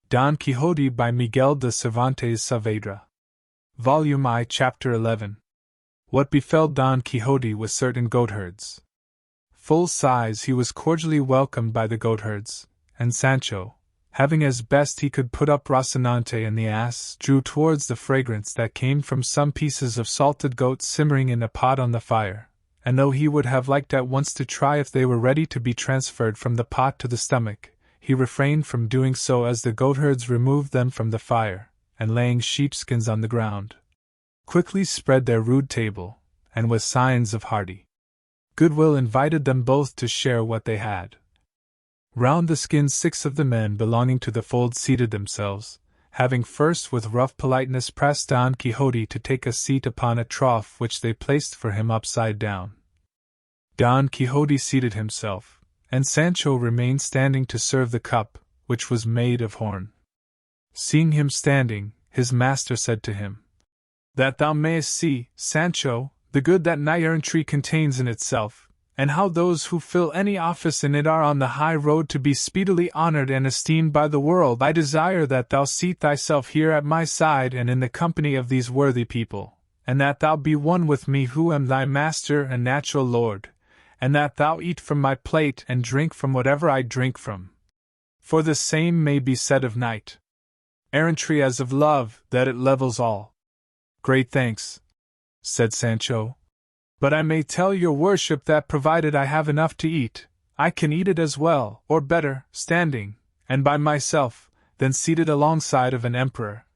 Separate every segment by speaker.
Speaker 1: Don Quixote by Miguel de Cervantes Saavedra. Volume I, Chapter 11. What befell Don Quixote with certain goatherds. Full size, he was cordially welcomed by the goatherds, and Sancho, having as best he could put up Rocinante and the ass, drew towards the fragrance that came from some pieces of salted goat simmering in a pot on the fire, and though he would have liked at once to try if they were ready to be transferred from the pot to the stomach, he refrained from doing so as the goatherds removed them from the fire, and laying sheepskins on the ground, quickly spread their rude table, and with signs of hearty goodwill invited them both to share what they had. Round the skins 6 of the men belonging to the fold seated themselves, having first with rough politeness pressed Don Quixote to take a seat upon a trough which they placed for him upside down. Don Quixote seated himself, and Sancho remained standing to serve the cup, which was made of horn. Seeing him standing, his master said to him, "That thou mayest see, Sancho, the good that knight-errantry contains in itself, and how those who fill any office in it are on the high road to be speedily honored and esteemed by the world, I desire that thou seat thyself here at my side and in the company of these worthy people, and that thou be one with me who am thy master and natural lord, and that thou eat from my plate and drink from whatever I drink from. For the same may be said of knight-errantry as of love, that it levels all." "Great thanks," said Sancho. "But I may tell your worship that provided I have enough to eat, I can eat it as well, or better, standing, and by myself, than seated alongside of an emperor.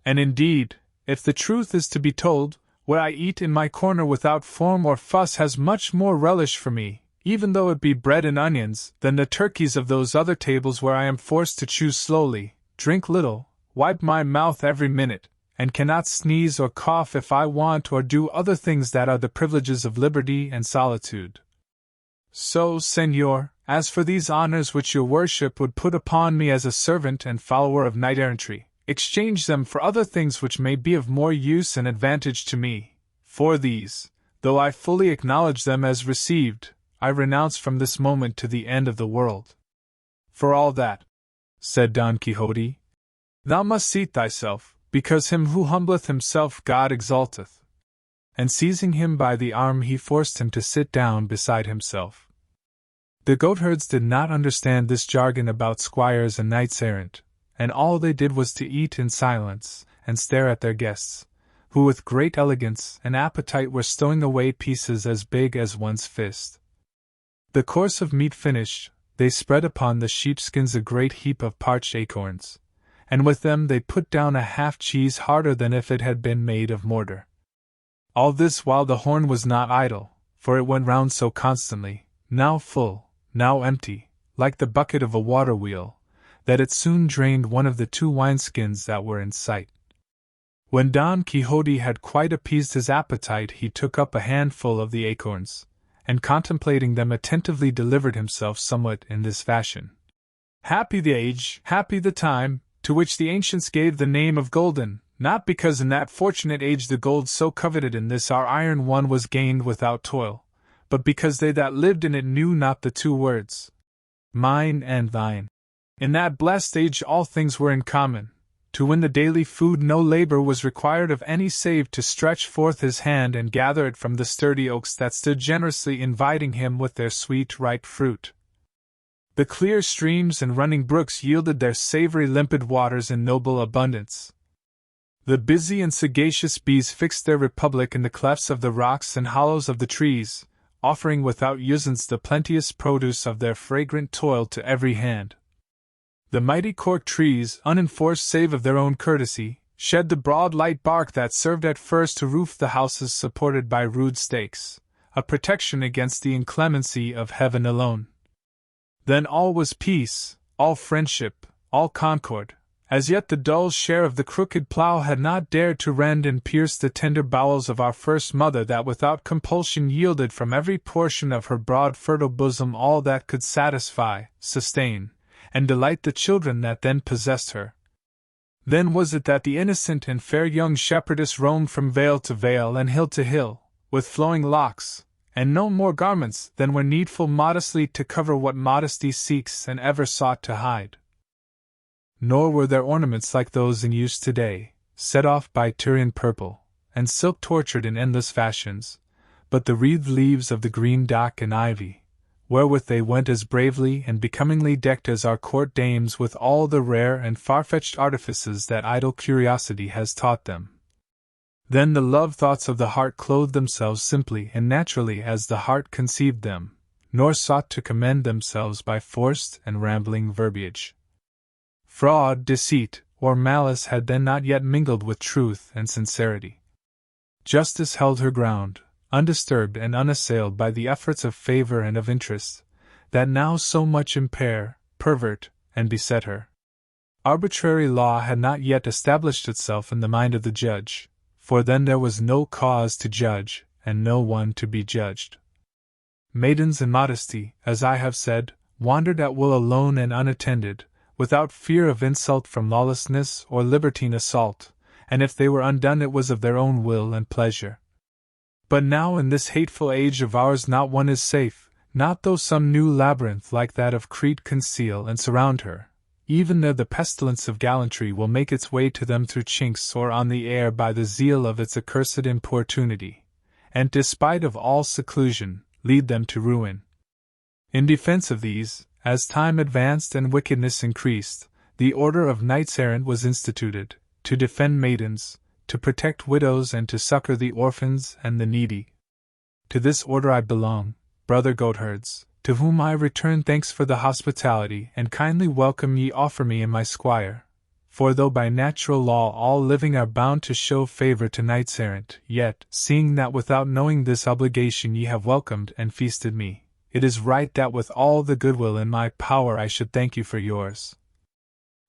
Speaker 1: And indeed, if the truth is to be told, where I eat in my corner without form or fuss has much more relish for me, even though it be bread and onions, than the turkeys of those other tables where I am forced to chew slowly, drink little, wipe my mouth every minute, and cannot sneeze or cough if I want or do other things that are the privileges of liberty and solitude. So, señor, as for these honors which your worship would put upon me as a servant and follower of knight-errantry, exchange them for other things which may be of more use and advantage to me. For these, though I fully acknowledge them as received, I renounce from this moment to the end of the world." "For all that," said Don Quixote, "thou must seat thyself, because him who humbleth himself God exalteth." And seizing him by the arm he forced him to sit down beside himself. The goatherds did not understand this jargon about squires and knights-errant, and all they did was to eat in silence, and stare at their guests, who with great elegance and appetite were stowing away pieces as big as one's fist. The course of meat finished, they spread upon the sheepskins a great heap of parched acorns, and with them they put down a half-cheese harder than if it had been made of mortar. All this while the horn was not idle, for it went round so constantly, now full, now empty, like the bucket of a water-wheel, that it soon drained one of the 2 wineskins that were in sight. When Don Quixote had quite appeased his appetite, he took up a handful of the acorns, and contemplating them attentively delivered himself somewhat in this fashion. "Happy the age, happy the time, to which the ancients gave the name of golden, not because in that fortunate age the gold so coveted in this our iron one was gained without toil, but because they that lived in it knew not the 2 words, mine and thine. In that blessed age all things were in common. To win the daily food no labor was required of any save to stretch forth his hand and gather it from the sturdy oaks that stood generously inviting him with their sweet ripe fruit. The clear streams and running brooks yielded their savory limpid waters in noble abundance. The busy and sagacious bees fixed their republic in the clefts of the rocks and hollows of the trees, offering without usance the plenteous produce of their fragrant toil to every hand. The mighty cork trees, unenforced save of their own courtesy, shed the broad light bark that served at first to roof the houses supported by rude stakes, a protection against the inclemency of heaven alone. Then all was peace, all friendship, all concord. As yet the dull share of the crooked plough had not dared to rend and pierce the tender bowels of our first mother that without compulsion yielded from every portion of her broad fertile bosom all that could satisfy, sustain, and delight the children that then possessed her. Then was it that the innocent and fair young shepherdess roamed from vale to vale and hill to hill, with flowing locks, and no more garments than were needful modestly to cover what modesty seeks and ever sought to hide. nor were their ornaments like those in use today, set off by Tyrian purple, and silk tortured in endless fashions, but the wreathed leaves of the green dock and ivy, wherewith they went as bravely and becomingly decked as our court dames with all the rare and far-fetched artifices that idle curiosity has taught them. Then the love thoughts of the heart clothed themselves simply and naturally as the heart conceived them, nor sought to commend themselves by forced and rambling verbiage. Fraud, deceit, or malice had then not yet mingled with truth and sincerity. Justice held her ground, undisturbed and unassailed by the efforts of favor and of interest, that now so much impair, pervert, and beset her. Arbitrary law had not yet established itself in the mind of the judge, for then there was no cause to judge, and no one to be judged. Maidens in modesty, as I have said, wandered at will alone and unattended, without fear of insult from lawlessness or libertine assault, and if they were undone it was of their own will and pleasure. But now in this hateful age of ours not one is safe, not though some new labyrinth like that of Crete conceal and surround her. Even there the pestilence of gallantry will make its way to them through chinks or on the air by the zeal of its accursed importunity, and despite of all seclusion, lead them to ruin. In defense of these, as time advanced and wickedness increased, the order of knights-errant was instituted, to defend maidens, to protect widows and to succor the orphans and the needy. To this order I belong, brother Goatherds, to whom I return thanks for the hospitality and kindly welcome ye offer me and my squire. For though by natural law all living are bound to show favor to knights-errant, yet, seeing that without knowing this obligation ye have welcomed and feasted me, it is right that with all the goodwill in my power I should thank you for yours.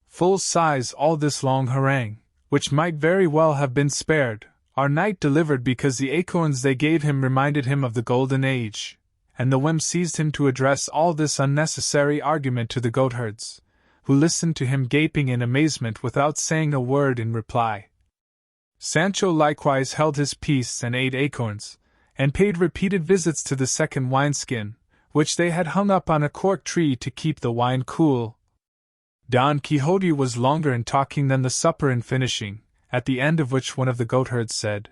Speaker 1: Full sighs all this long harangue, which might very well have been spared, our knight delivered because the acorns they gave him reminded him of the golden age, and the whim seized him to address all this unnecessary argument to the goatherds, who listened to him gaping in amazement without saying a word in reply. Sancho likewise held his peace and ate acorns, and paid repeated visits to the second wineskin, which they had hung up on a cork tree to keep the wine cool. Don Quixote was longer in talking than the supper in finishing, at the end of which one of the goatherds said,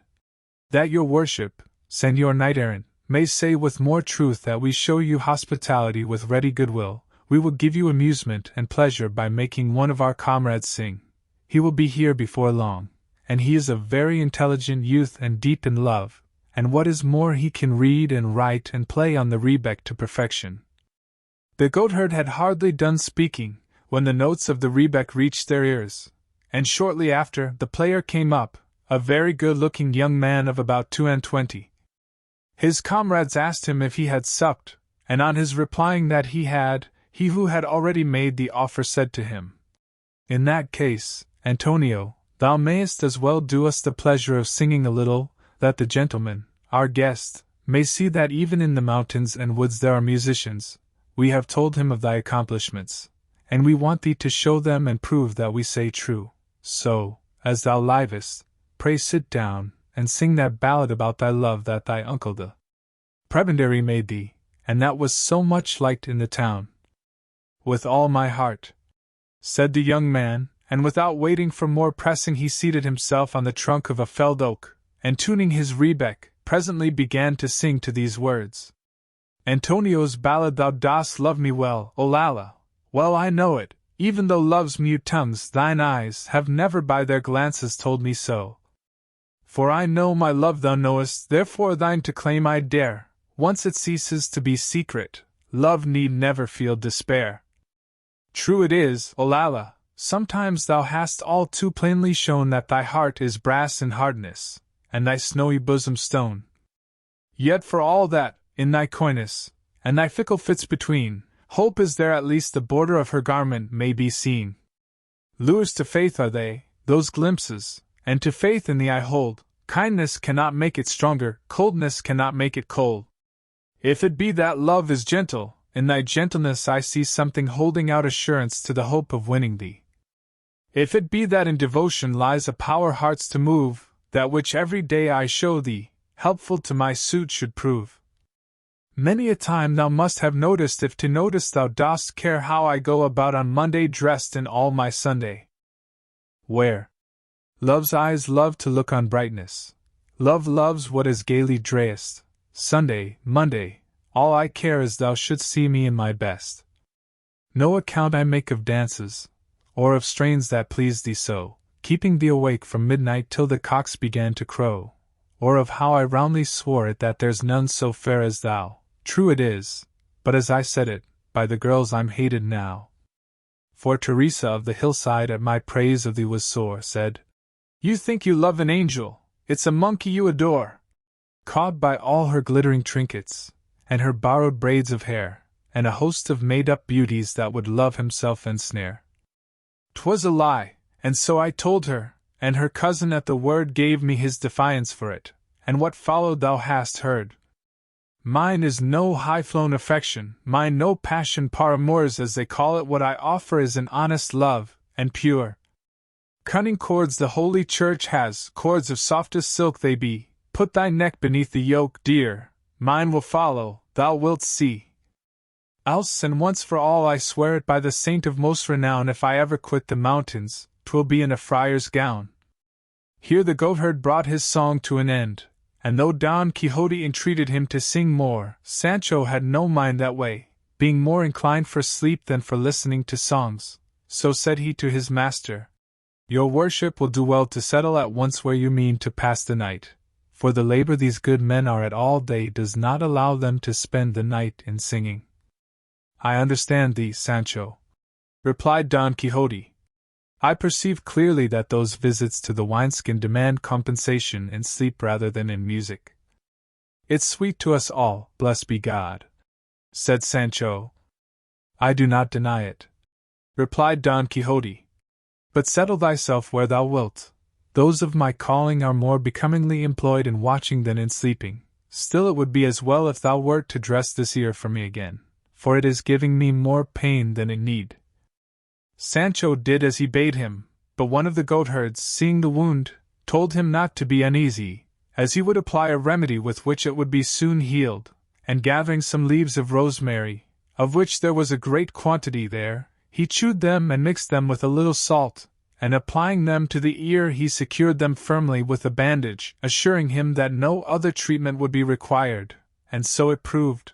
Speaker 1: "That your worship, Señor Knight-errant, may say with more truth that we show you hospitality with ready goodwill, we will give you amusement and pleasure by making one of our comrades sing. He will be here before long, and he is a very intelligent youth and deep in love, and what is more he can read and write and play on the rebeck to perfection." The goatherd had hardly done speaking, when the notes of the rebeck reached their ears, and shortly after the player came up, a very good-looking young man of about 22. His comrades asked him if he had supped, and on his replying that he had, he who had already made the offer said to him, "In that case, Antonio, thou mayest as well do us the pleasure of singing a little, that the gentleman, our guest, may see that even in the mountains and woods there are musicians. We have told him of thy accomplishments, and we want thee to show them and prove that we say true. So, as thou livest, pray sit down, and sing that ballad about thy love that thy uncle the prebendary made thee, and that was so much liked in the town." "With all my heart," said the young man, and without waiting for more pressing he seated himself on the trunk of a felled oak, and tuning his rebeck, presently began to sing to these words. "Antonio's ballad, thou dost love me well, Olalla, well I know it, even though love's mute tongues thine eyes have never by their glances told me so. For I know my love thou knowest, therefore thine to claim I dare, once it ceases to be secret, love need never feel despair. True it is, Olalla, sometimes thou hast all too plainly shown that thy heart is brass in hardness, and thy snowy bosom stone. Yet for all that, in thy coyness, and thy fickle fits between, hope is there at least the border of her garment may be seen. Lures to faith are they, those glimpses, and to faith in thee I hold, kindness cannot make it stronger, coldness cannot make it cold. If it be that love is gentle, in thy gentleness I see something holding out assurance to the hope of winning thee. If it be that in devotion lies a power hearts to move, that which every day I show thee, helpful to my suit should prove. Many a time thou must have noticed, if to notice thou dost care, how I go about on Monday dressed in all my Sunday wear. Love's eyes love to look on brightness. Love loves what is gaily drayest. Sunday, Monday, all I care is thou shouldst see me in my best. No account I make of dances, or of strains that please thee so, keeping thee awake from midnight till the cocks began to crow, or of how I roundly swore it that there's none so fair as thou. True it is, but as I said it, by the girls I'm hated now. For Teresa of the hillside at my praise of thee was sore, said, You think you love an angel, it's a monkey you adore. Cawed by all her glittering trinkets, and her borrowed braids of hair, and a host of made-up beauties that would love himself ensnare. 'Twas a lie, and so I told her, and her cousin at the word gave me his defiance for it, and what followed thou hast heard. Mine is no high-flown affection, mine no passion par amours as they call it. What I offer is an honest love, and pure. Cunning cords the holy church has, cords of softest silk they be. Put thy neck beneath the yoke, dear, mine will follow, thou wilt see. Else and once for all I swear it by the saint of most renown, if I ever quit the mountains, 'twill be in a friar's gown. Here the goatherd brought his song to an end, and though Don Quixote entreated him to sing more, Sancho had no mind that way, being more inclined for sleep than for listening to songs. So said he to his master, Your worship will do well to settle at once where you mean to pass the night, for the labor these good men are at all day does not allow them to spend the night in singing. I understand thee, Sancho, replied Don Quixote. I perceive clearly that those visits to the wineskin demand compensation in sleep rather than in music. It's sweet to us all, blessed be God, said Sancho. I do not deny it, replied Don Quixote. But settle thyself where thou wilt. Those of my calling are more becomingly employed in watching than in sleeping. Still it would be as well if thou wert to dress this ear for me again, for it is giving me more pain than it need. Sancho did as he bade him, but one of the goatherds, seeing the wound, told him not to be uneasy, as he would apply a remedy with which it would be soon healed, and gathering some leaves of rosemary, of which there was a great quantity there, he chewed them and mixed them with a little salt, and applying them to the ear he secured them firmly with a bandage, assuring him that no other treatment would be required, and so it proved.